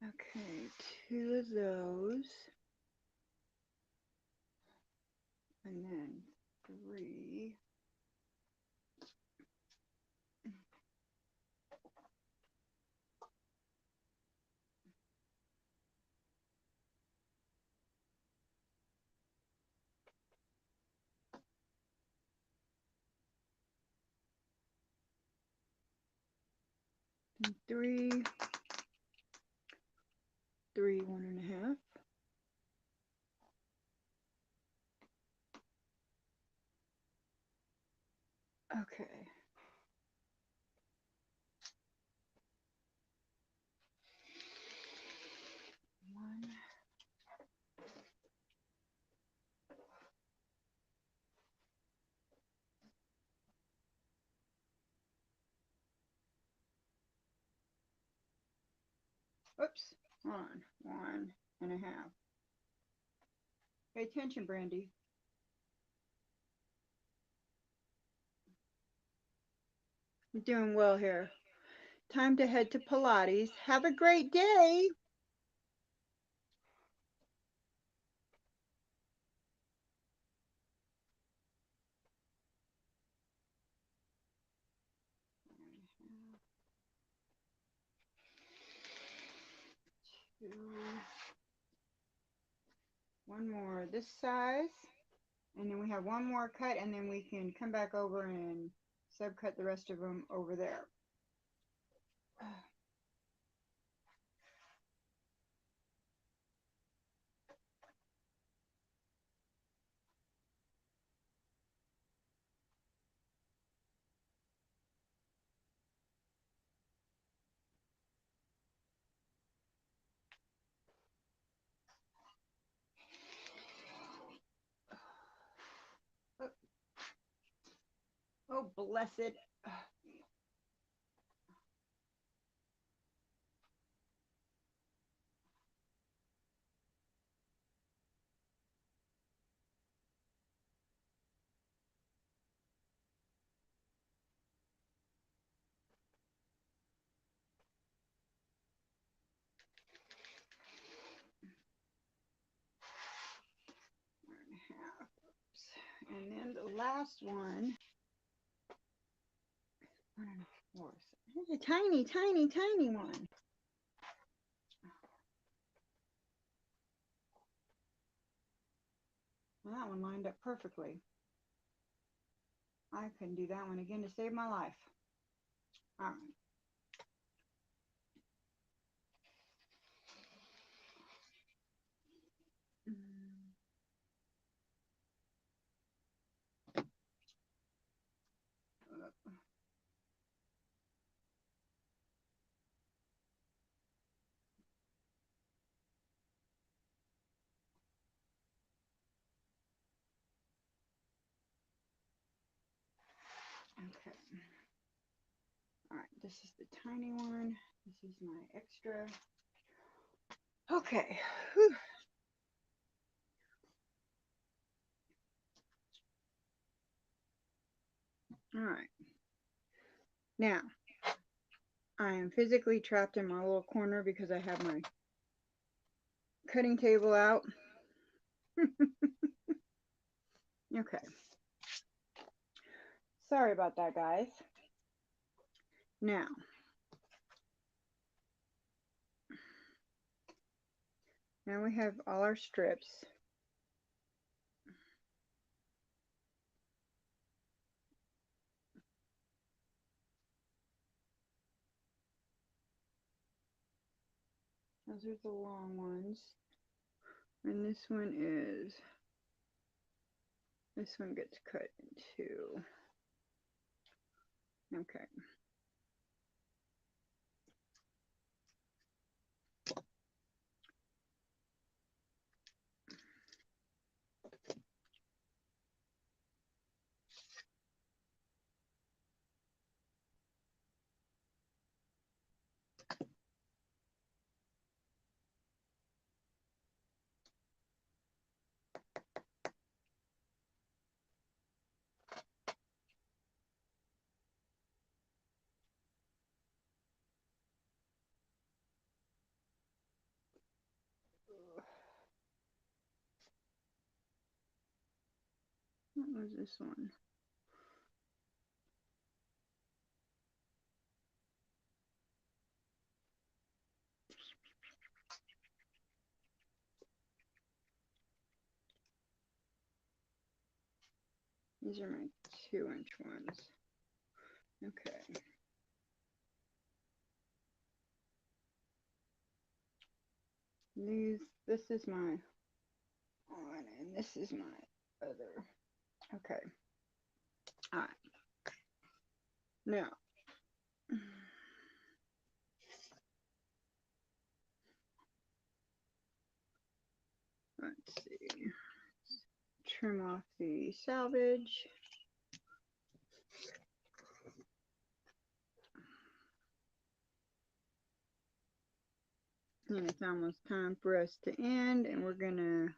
Okay, two of those. And then three. And three. 1.5. Okay. One. Oops. Hold on. 1.5. Pay attention, Brandy. I'm doing well here. Time to head to Pilates. Have a great day. Two. One more this size. And then we have one more cut, and then we can come back over and subcut the rest of them over there. Oh, blessed. And then the last one, 1.25. It's a tiny, tiny, tiny one. Well, that one lined up perfectly. I couldn't do that one again to save my life. All right. Okay. All right, this is the tiny one. This is my extra. Okay. Whew. All right. Now, I am physically trapped in my little corner because I have my cutting table out. Okay. Sorry about that, guys. Now, we have all our strips. Those are the long ones. And this one gets cut in two. Okay. What was this one? These are my 2-inch ones. Okay. This is my one, and this is my other. Okay. All right. Now, let's see. Trim off the salvage. And it's almost time for us to end, and we're gonna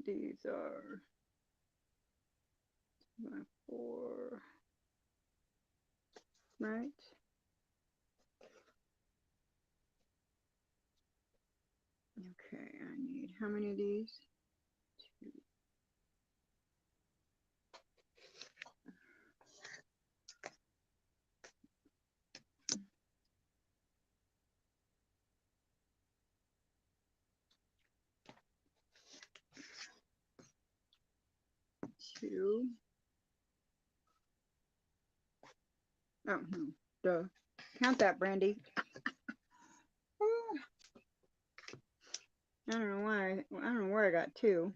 these are my 4, right? Okay, I need how many of these? 2. Oh no, duh. Count that, Brandy. I don't know why. I don't know where I got 2.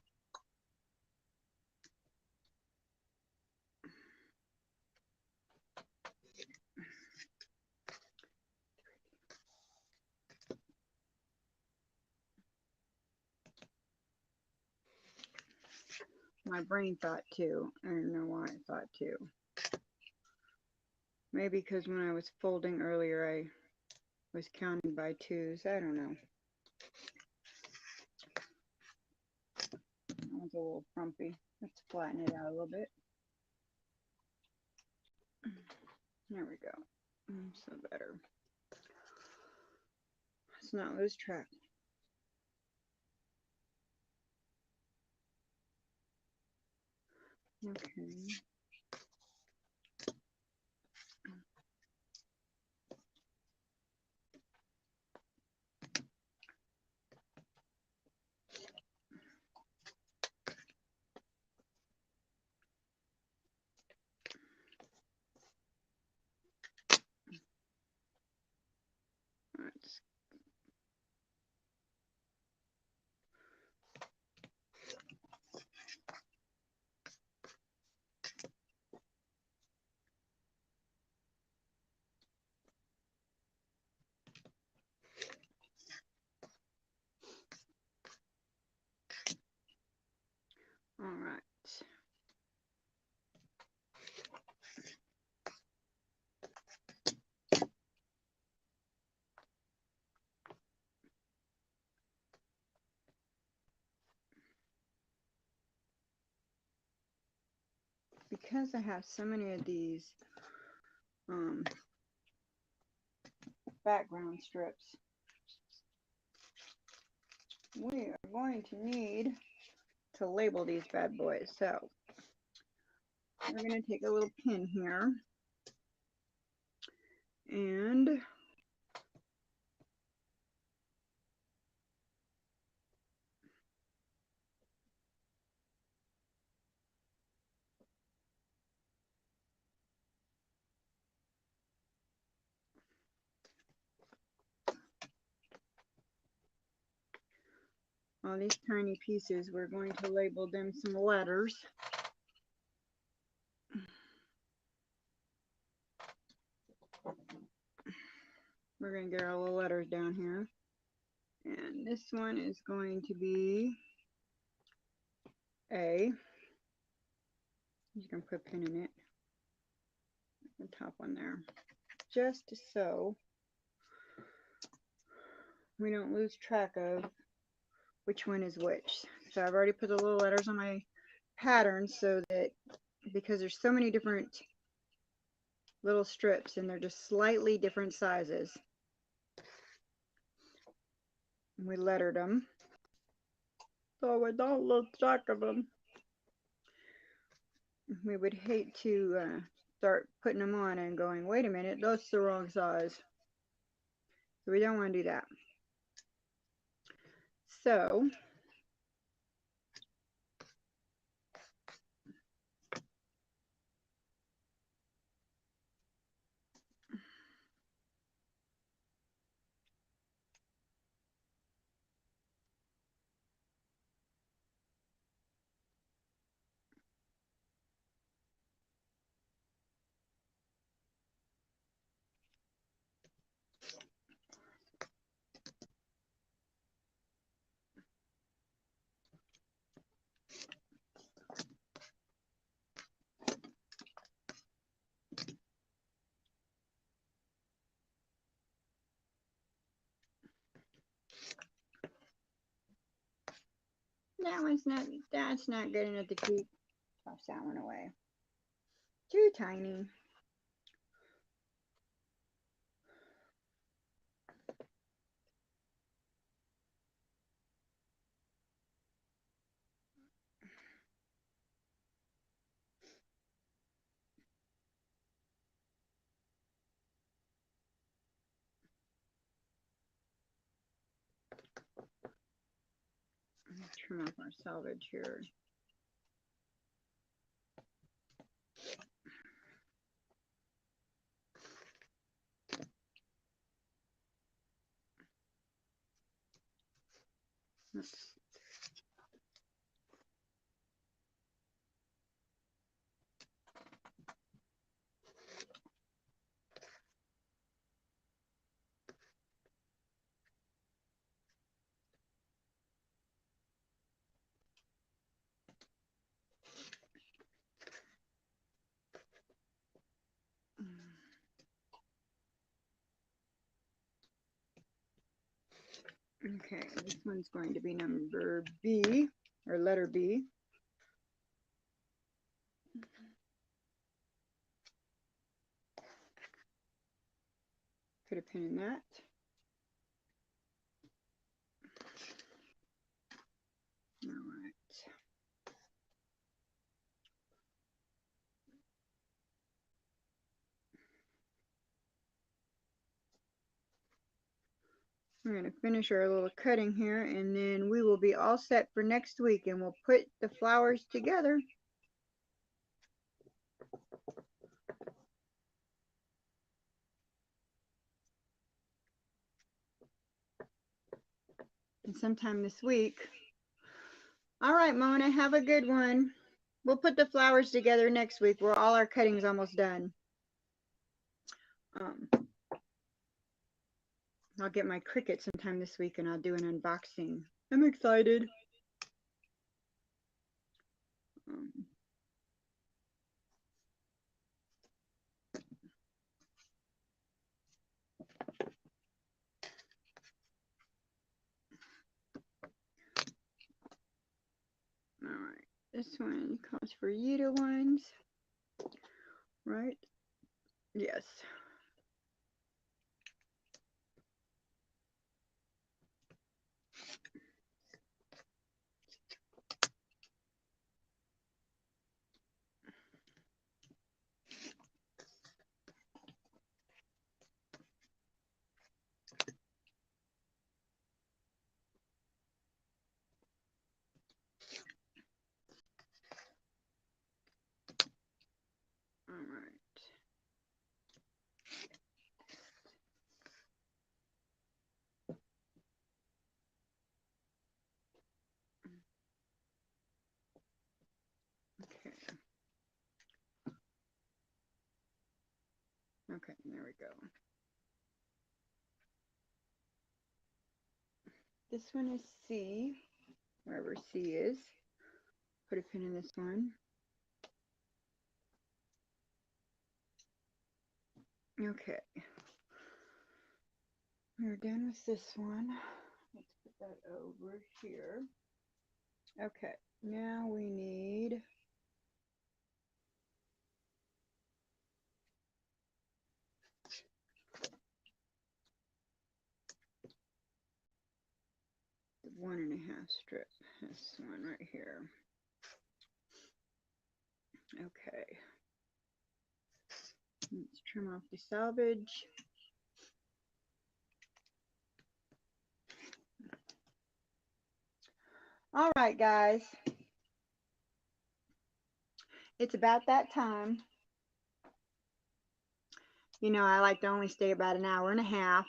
My brain thought 2. I don't know why I thought 2. Maybe because when I was folding earlier, I was counting by 2s. I don't know. That was a little frumpy. Let's flatten it out a little bit. There we go. So better. Let's not lose track. Okay. Let's because I have so many of these background strips, we are going to need to label these bad boys. So we're going to take a little pin here and all these tiny pieces, we're going to label them some letters. We're going to get our little letters down here. And this one is going to be A. You can put a pin in it. The top one there. Just so we don't lose track of which one is which. So I've already put the little letters on my pattern so that, because there's so many different little strips and they're just slightly different sizes. We lettered them so we don't lose track of them. We would hate to start putting them on and going, wait a minute, that's the wrong size. So we don't want to do that. So that's not good enough to keep. Toss that one away. Too tiny. Trim off our salvage here. Okay, this one's going to be number B, or letter B. Put a pin in that. All right. We're going to finish our little cutting here, and then we will be all set for next week, and we'll put the flowers together. And sometime this week. All right, Mona, have a good one. We'll put the flowers together next week. We're all our cutting's almost done. I'll get my Cricut sometime this week and I'll do an unboxing. I'm excited. All right, this one calls for Yida ones. right? Yes. All right. Okay. Okay, there we go. This one is C, wherever C is. Put a pin in this one. Okay. We're done with this one. Let's put that over here. Okay, now we need the 1.5 strip. This one right here. Okay. Let's trim off the salvage. All right, guys. It's about that time. You know, I like to only stay about 1.5 hours.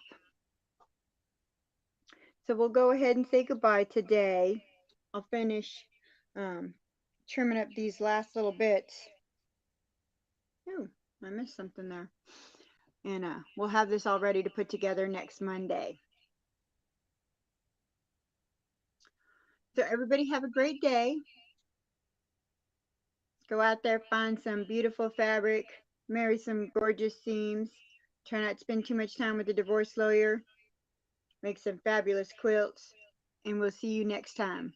So we'll go ahead and say goodbye today. I'll finish trimming up these last little bits. Oh, I missed something there. And we'll have this all ready to put together next Monday. So everybody have a great day. Go out there, find some beautiful fabric, marry some gorgeous seams. Try not to spend too much time with the divorce lawyer. Make some fabulous quilts. And we'll see you next time.